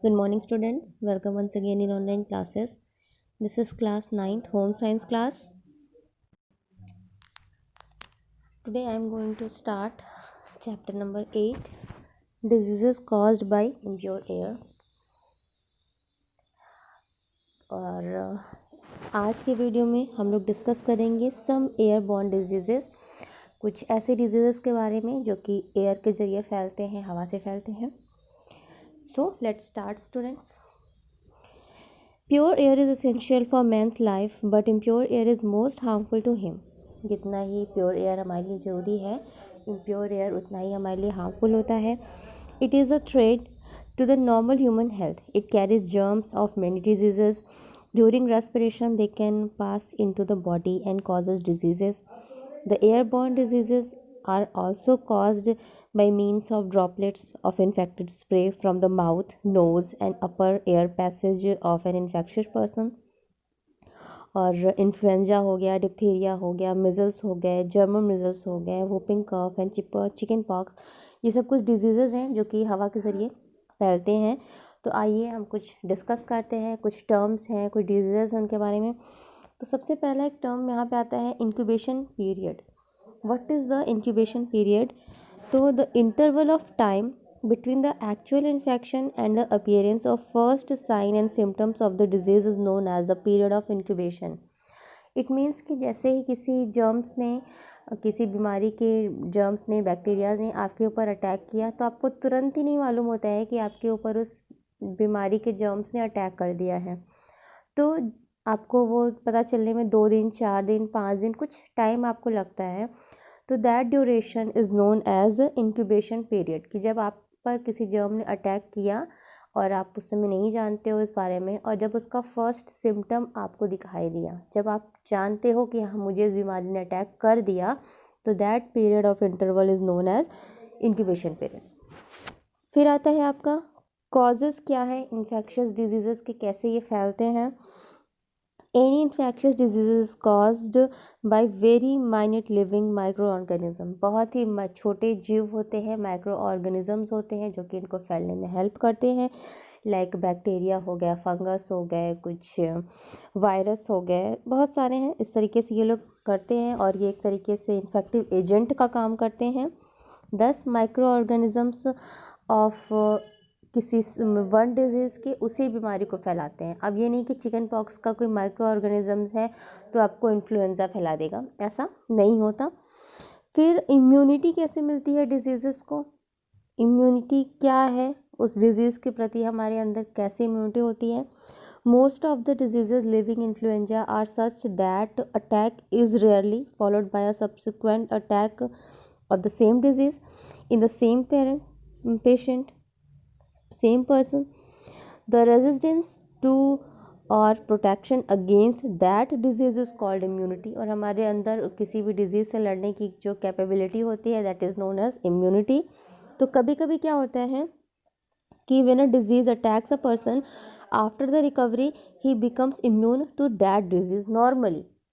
Good morning, students. Welcome once again in online classes. This is class 9th home science class. Today I am going to start chapter number 8, diseases caused by impure air. और आज के video में हम लोग discuss करेंगे सम airborne diseases, कुछ ऐसे diseases के बारे में जो कि एयर के ज़रिए फैलते हैं, हवा से फैलते हैं. So let's start students. Pure air is essential for man's life, but impure air is most harmful to him. जितना ही प्योर एयर हमारे लिए ज़रूरी है, इम्प्योर एयर उतना ही हमारे लिए हार्मफुल होता है. It is a threat to the normal human health. It carries germs of many diseases. During respiration, they can pass into the body and causes diseases. The airborne diseases are also caused by means of droplets of infected spray from the mouth, nose and upper air passage of an infectious person. और influenza हो गया, diphtheria हो गया, measles हो गए, German measles हो गए, whooping cough and chicken pox, ये सब कुछ डिजीज़ेज़ हैं जो कि हवा के ज़रिए फैलते हैं. तो आइए हम कुछ डिस्कस करते हैं. कुछ टर्म्स हैं, कुछ डिजीज़ेज़ हैं उनके बारे में. तो सबसे पहला एक टर्म यहाँ पे आता है incubation period. What is the incubation period? तो the interval of time between the actual infection and the appearance of first sign and symptoms of the disease is known as the period of incubation. It means कि जैसे ही किसी germs ने, किसी बीमारी के germs ने, bacterias ने आपके ऊपर अटैक किया तो आपको तुरंत ही नहीं मालूम होता है कि आपके ऊपर उस बीमारी के जर्म्स ने अटैक कर दिया है. तो आपको वो पता चलने में 2 दिन, 4 दिन, 5 दिन, कुछ टाइम आपको लगता है. तो that duration is known as incubation period, कि जब आप पर किसी जर्म ने अटैक किया और आप उस समय नहीं जानते हो इस बारे में, और जब उसका फर्स्ट सिम्टम आपको दिखाई दिया, जब आप जानते हो कि हाँ मुझे इस बीमारी ने अटैक कर दिया, तो that period of interval is known as incubation period. फिर आता है आपका कॉजेज़. क्या है इन्फेक्शियस डिजीज़ेस के, कैसे ये फैलते हैं? Any infectious disease is caused by very minute living microorganism. बहुत ही छोटे जीव होते हैं, माइक्रो ऑर्गेनिजम्स होते हैं जो कि इनको फैलने में हेल्प करते हैं. लाइक बैक्टीरिया हो गया, फंगस हो गए, कुछ वायरस हो गए, बहुत सारे हैं. इस तरीके से ये लोग करते हैं और ये एक तरीके से इन्फेक्टिव एजेंट का काम करते हैं. 10 माइक्रो ऑर्गेनिजम्स ऑफ किसी वन डिजीज़ के उसी बीमारी को फैलाते हैं. अब ये नहीं कि चिकन पॉक्स का कोई माइक्रो ऑर्गेनिजम्स है तो आपको इन्फ्लुएंज़ा फैला देगा, ऐसा नहीं होता. फिर इम्यूनिटी कैसे मिलती है डिजीज़ेस को? इम्यूनिटी क्या है, उस डिज़ीज़ के प्रति हमारे अंदर कैसे इम्यूनिटी होती है? Most of the diseases living influenza are such that attack is rarely followed by a subsequent attack of the same disease in the same patient, same person. The resistance to और protection against that disease is called immunity. और हमारे अंदर किसी भी disease से लड़ने की जो कैपेबिलिटी होती है that is known as immunity. तो कभी कभी क्या होता है कि when a disease attacks a person, after the recovery he becomes immune to that disease.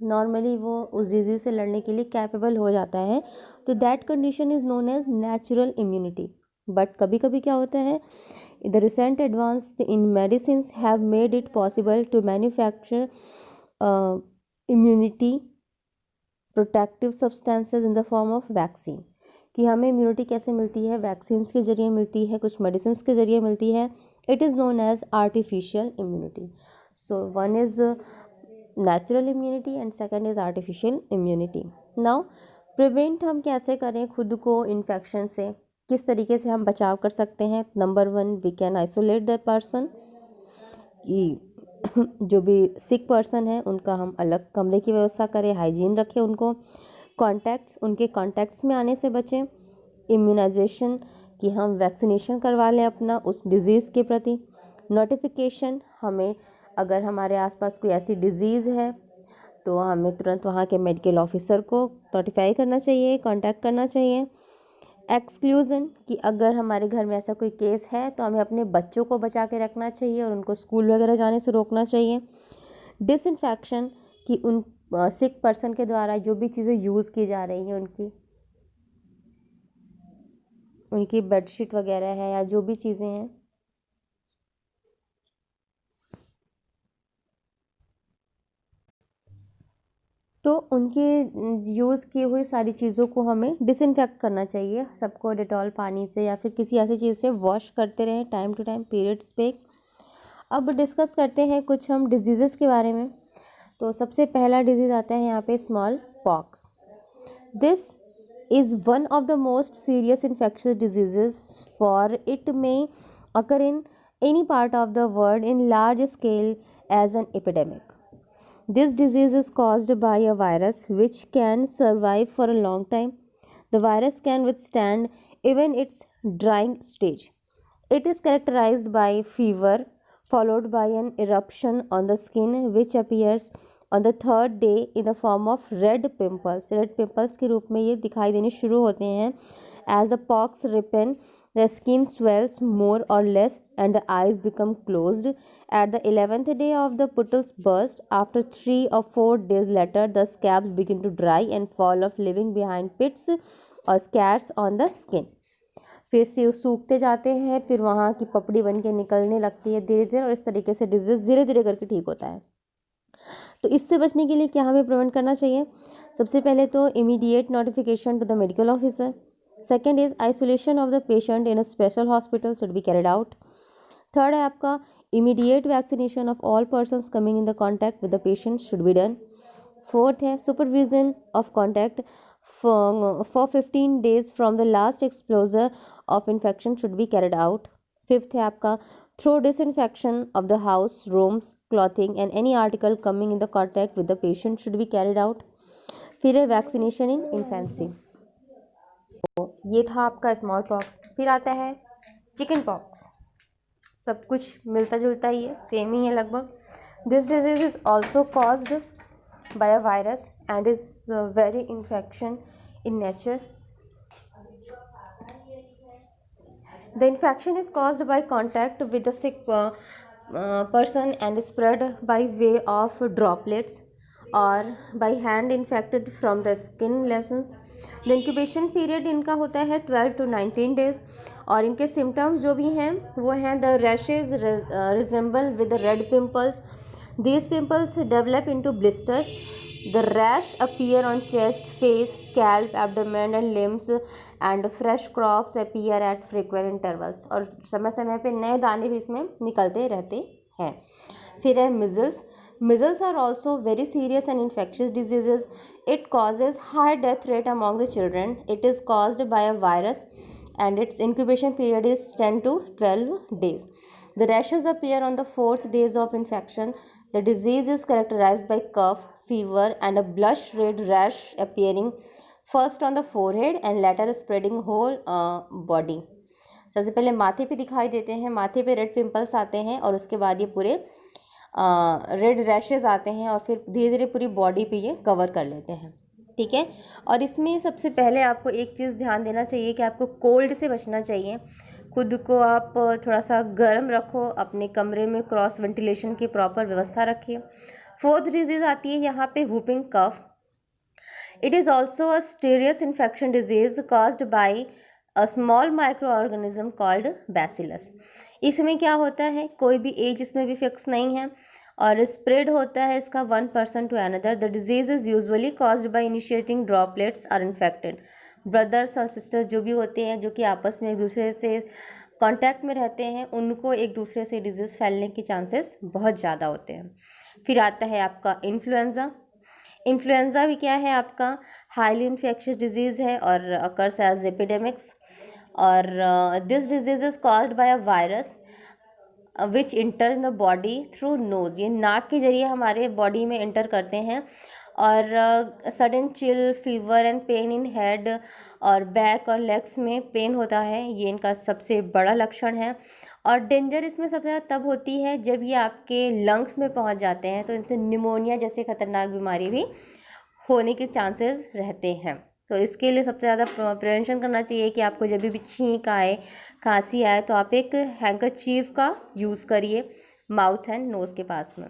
Normally वो उस डिजीज़ से लड़ने के लिए कैपेबल हो जाता है. तो that condition is known as natural immunity. But कभी कभी क्या होता है, the recent advances in medicines have made it possible to manufacture immunity protective substances in the form of vaccine. कि हमें इम्यूनिटी कैसे मिलती है? वैक्सीन्स के ज़रिए मिलती है, कुछ मेडिसिन के ज़रिए मिलती है. It is known as artificial immunity. So one is natural immunity and second is artificial immunity. Now prevent हम कैसे करें खुद को इन्फेक्शन से, किस तरीके से हम बचाव कर सकते हैं? Number 1, we can isolate the person, कि जो भी सिक पर्सन है उनका हम अलग कमरे की व्यवस्था करें, हाइजीन रखें उनको. उनके कॉन्टैक्ट्स में आने से बचें. इम्यूनाइजेशन, कि हम वैक्सीनेशन करवा लें अपना उस डिज़ीज़ के प्रति. नोटिफिकेशन, हमें अगर हमारे आसपास कोई ऐसी डिज़ीज़ है तो हमें तुरंत वहाँ के मेडिकल ऑफिसर को नोटिफाई करना चाहिए, कांटेक्ट करना चाहिए. एक्सक्लूज़न, कि अगर हमारे घर में ऐसा कोई केस है तो हमें अपने बच्चों को बचा के रखना चाहिए और उनको स्कूल वगैरह जाने से रोकना चाहिए. डिसइंफेक्शन, कि उन सिक पर्सन के द्वारा जो भी चीज़ें यूज़ की जा रही हैं, उनकी बेडशीट वगैरह है या जो भी चीज़ें हैं, तो उनके यूज़ की हुई सारी चीज़ों को हमें डिसइंफेक्ट करना चाहिए, सबको डेटॉल पानी से या फिर किसी ऐसी चीज़ से वॉश करते रहें टाइम टू टाइम पीरियड्स पे। अब डिस्कस करते हैं कुछ हम डिजीज़ेस के बारे में। तो सबसे पहला डिजीज़ आता है यहाँ पे small pox. This is one of the most serious infectious diseases, for it may occur in any part of the world in large scale as an epidemic. This disease is caused by a virus which can survive for a long time. The virus can withstand even its drying stage. It is characterized by fever followed by an eruption on the skin which appears on the third day in the form of red pimples. Red pimples के रूप में ये दिखाई देने शुरू होते हैं. As the pox ripen, the skin swells more or less and the eyes become closed. At the 11th day of the pustules burst. After 3 or 4 days later, the scabs begin to dry and fall off, leaving behind pits or scars on the skin. फिर से सूखते जाते हैं, फिर वहाँ की पपड़ी बन के निकलने लगती है धीरे धीरे, और इस तरीके से डिजीज़ धीरे धीरे करके ठीक होता है. तो इससे बचने के लिए क्या हमें प्रिवेंट करना चाहिए? सबसे पहले तो immediate notification to the medical officer. Second is isolation of the patient in a special hospital should be carried out. Third है आपका immediate vaccination of all persons coming in the contact with the patient should be done. Fourth है supervision of contact for 15 days from the last exposure of infection should be carried out. Fifth है आपका through disinfection of the house, rooms, clothing and any article coming in the contact with the patient should be carried out. फिर है vaccination in infancy. ये था आपका small pox. फिर आता है चिकन पॉक्स. सब कुछ मिलता जुलता ही है, सेम ही है लगभग. This disease is also caused by a virus and is very infection in nature. The infection is caused by contact with the sick person and spread by way of droplets or by hand infected from the skin lesions. The incubation period इनका होता है 12 to 19 days और इनके symptoms जो भी हैं वो हैं the rashes resemble with the red pimples. These pimples develop into blisters. The rash appear on chest, face, scalp, abdomen and limbs and fresh crops appear at frequent intervals. और समय समय पे नए दाने भी इसमें निकलते रहते हैं. फिर है measles. Measles are also very serious and infectious diseases. It causes high death rate among the children. It is caused by a virus and its incubation period is 10 to 12 days. The rashes appear on the 4th days of infection. The disease is characterized by cough, fever and a blush red rash appearing first on the forehead and later spreading whole body. सबसे पहले माथे पे दिखाई देते हैं, माथे पे red pimples आते हैं और उसके बाद ये पूरे रेड रैशेज आते हैं और फिर धीरे धीरे पूरी बॉडी पे ये कवर कर लेते हैं. ठीक है. और इसमें सबसे पहले आपको एक चीज़ ध्यान देना चाहिए कि आपको कोल्ड से बचना चाहिए. खुद को आप थोड़ा सा गर्म रखो, अपने कमरे में क्रॉस वेंटिलेशन की प्रॉपर व्यवस्था रखिए. फोर्थ डिजीज़ आती है यहाँ पे whooping cough. It is also a serious infection disease caused by a small microorganism called bacillus. इसमें क्या होता है, कोई भी एज इसमें भी फिक्स नहीं है और स्प्रेड होता है इसका one person to another. The disease is usually caused by initiating droplets are infected. Brothers और सिस्टर्स जो भी होते हैं जो कि आपस में एक दूसरे से कांटेक्ट में रहते हैं उनको एक दूसरे से डिजीज़ फैलने के चांसेस बहुत ज़्यादा होते हैं. फिर आता है आपका इन्फ्लुएंज़ा. इन्फ्लुएंज़ा भी क्या है आपका हाईली इन्फेक्शियस डिजीज़ है और अकर्स एज एपिडेमिक्स. और this disease is caused by a virus which inter in the body through nose. ये नाक के जरिए हमारे बॉडी में इंटर करते हैं और sudden chill, fever and pain in head और बैक और लेग्स में पेन होता है, ये इनका सबसे बड़ा लक्षण है. और डेंजर इसमें सबसे ज़्यादा तब होती है जब ये आपके लंग्स में पहुंच जाते हैं, तो इनसे निमोनिया जैसे खतरनाक बीमारी भी होने के चांसेस रहते हैं. तो इसके लिए सबसे ज़्यादा प्रिवेंशन करना चाहिए कि आपको जब भी छींक आए, खांसी आए तो आप एक हैंकरचीफ का यूज़ करिए माउथ एंड नोज़ के पास में.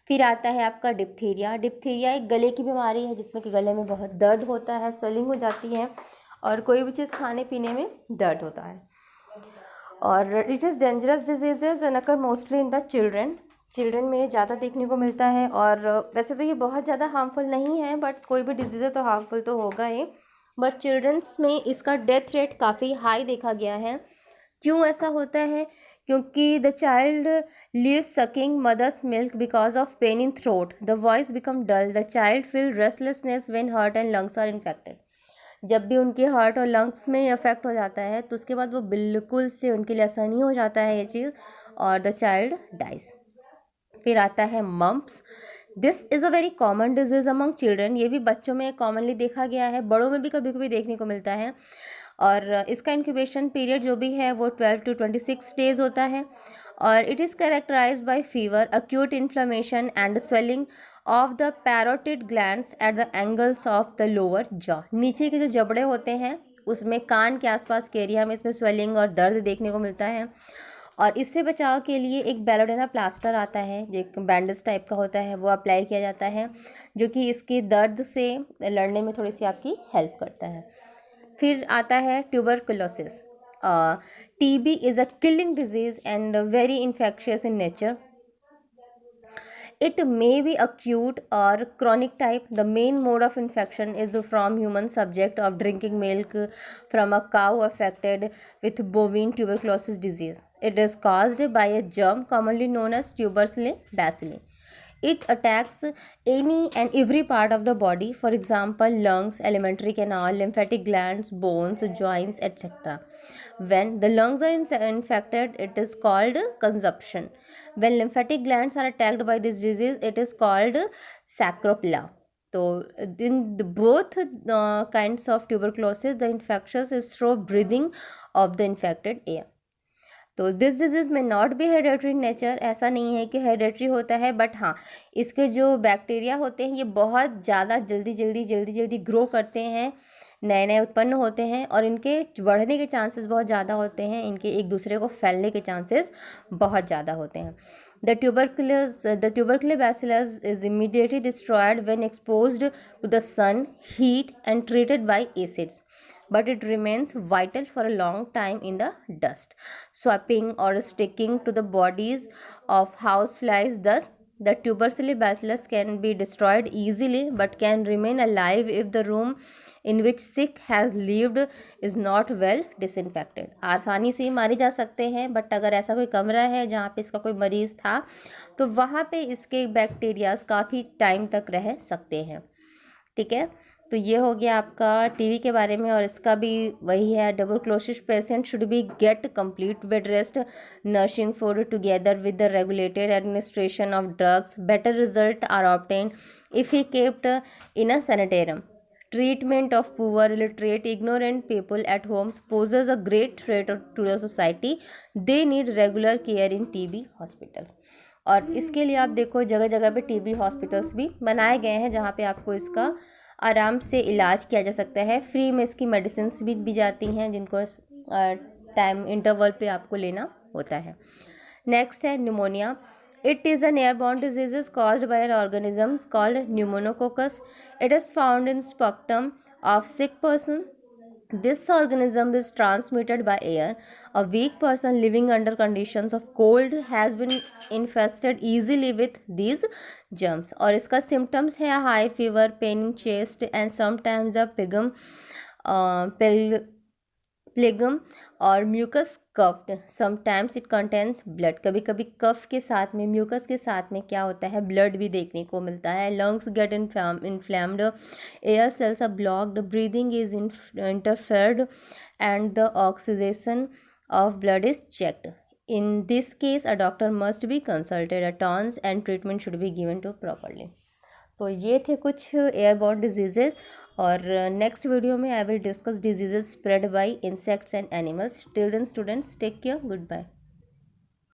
फिर आता है आपका डिप्थीरिया. डिप्थीरिया एक गले की बीमारी है जिसमें कि गले में बहुत दर्द होता है, स्वेलिंग हो जाती है और कोई भी चीज़ खाने पीने में दर्द होता है. और it is dangerous diseases and occur mostly in the children. Children में ज़्यादा देखने को मिलता है। और वैसे तो ये बहुत ज़्यादा हार्मफुल नहीं है, बट कोई भी डिजीज़ है तो हार्मफुल तो होगा ही। बट चिल्ड्रंस में इसका डेथ रेट काफ़ी हाई देखा गया है। क्यों ऐसा होता है? क्योंकि the child leave sucking mother's milk because of pain in throat, the voice become dull, the child feel restlessness when heart and lungs are infected. जब भी उनके हार्ट और लंग्स में अफेक्ट हो जाता है तो उसके बाद वो बिल्कुल से उनके लिए आसानी हो जाता है ये चीज़, और द चाइल्ड डाइज। फिर आता है mumps. This is a very common disease among children. ये भी बच्चों में कॉमनली देखा गया है, बड़ों में भी कभी कभी देखने को मिलता है। और इसका इंक्यूबेशन पीरियड जो भी है वो 12 to 26 डेज होता है। और it is characterised by fever, acute inflammation and swelling of the parotid glands at the angles of the lower jaw. नीचे के जो जबड़े होते हैं उसमें, कान के आसपास के एरिया में इसमें स्वेलिंग और दर्द देखने को मिलता है। और इससे बचाव के लिए एक बेलोडेना प्लास्टर आता है जो एक बैंडेज टाइप का होता है, वो अप्लाई किया जाता है, जो कि इसके दर्द से लड़ने में थोड़ी सी आपकी हेल्प करता है। फिर आता है tuberculosis. TB is a killing disease and very infectious in nature. It may be acute or chronic type. The main mode of infection is from human subject of drinking milk from a cow affected with bovine tuberculosis disease. It is caused by a germ commonly known as Tuberculosis bacilli. It attacks any and every part of the body, for example, lungs, alimentary canal, lymphatic glands, bones, joints, etc. When the lungs are infected, it is called consumption. When lymphatic glands are attacked by this disease, it is called sacropela. So, in both kinds of tuberculosis, the infectious is through breathing of the infected air. तो this disease में not be hereditary nature, ऐसा नहीं है कि hereditary होता है, but हाँ इसके जो बैक्टीरिया होते हैं ये बहुत ज़्यादा जल्दी ग्रो करते हैं, नए नए उत्पन्न होते हैं और इनके बढ़ने के चांसेस बहुत ज़्यादा होते हैं, इनके एक दूसरे को फैलने के चांसेस बहुत ज़्यादा होते हैं। The tuberculosis bacillus is immediately destroyed when exposed to the sun, heat and treated by acids. But it remains vital for a long time in the dust, swapping or sticking to the bodies of houseflies. Thus, the tuberculosis bacillus can be destroyed easily but can remain alive if the room in which sick has lived is not well disinfected. आसानी से मारे जा सकते हैं, but अगर ऐसा कोई कमरा है जहाँ पे इसका कोई मरीज़ था तो वहाँ पे इसके बैक्टीरियाज काफ़ी टाइम तक रह सकते हैं। ठीक है, तो ये हो गया आपका टीबी के बारे में। और इसका भी वही है, tuberculosis patient should be get complete bed rest, nursing food together with the regulated administration of drugs. Better result are obtained if he kept in a sanatorium. Treatment of poor, illiterate, ignorant people at homes poses a great threat to the society. They need regular care in TB hospitals. और इसके लिए आप देखो जगह जगह पे TB hospitals भी बनाए गए हैं जहाँ पे आपको इसका आराम से इलाज किया जा सकता है। फ्री में इसकी मेडिसिन भी जाती हैं जिनको टाइम इंटरवल पे आपको लेना होता है। नेक्स्ट है pneumonia. It is an airborne disease caused by an organism called pneumococcus. It is found in sputum of sick person. This organism is transmitted by air. A weak person living under conditions of cold has been infested easily with these germs. और इसका symptoms है high fever, pain in chest and sometimes the phlegm और mucus coughed. Sometimes it contains blood. कभी कभी कफ के साथ में, mucus के साथ में क्या होता है, ब्लड भी देखने को मिलता है. Lungs get inflamed, air cells are blocked, breathing is interfered and the oxidation of blood is checked. In this case, a doctor must be consulted at once and treatment should be given to properly. तो ये थे कुछ airborne diseases. और next video में I will discuss diseases spread by insects and animals. Till then students, take care, good bye.